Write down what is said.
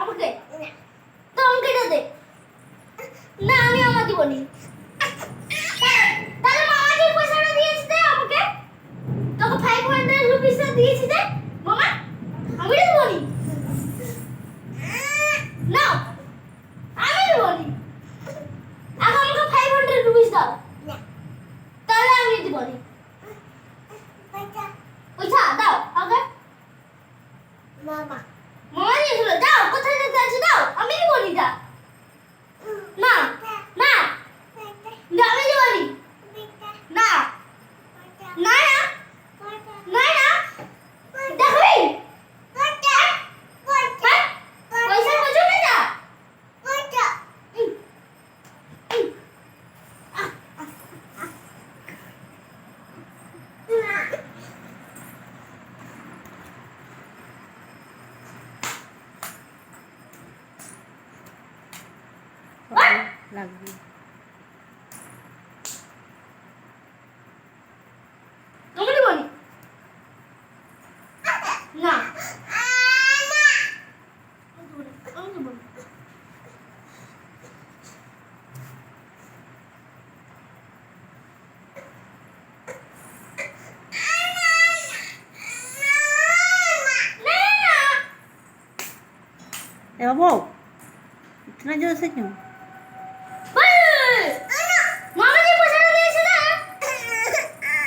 আমাকে তো আমাকে এটা দে। না আমি আমার দিবনি। তাহলে মামা যে পয়সাটা দিয়েছে দে আমাকে। তোকে 500 রুপিস দিয়েছি দে মামা। আমি দিবনি। না আমি দিবনি। আগে আমাকে 500 রুপিস দাও। না তাহলে আমি দিবনি। পয়সা দাও আগে। মামা মামা দিয়েছিল দাও। কোথায় যেতে আছে দাও। আমি দিবনি যা। না না না আমি দিবনি। না না না না দেখবি পয়সা বুঝো না যা। লাগবে আমি দিবনি। না আমি দিবনি। ए बाबू इतना जोर से क्यों?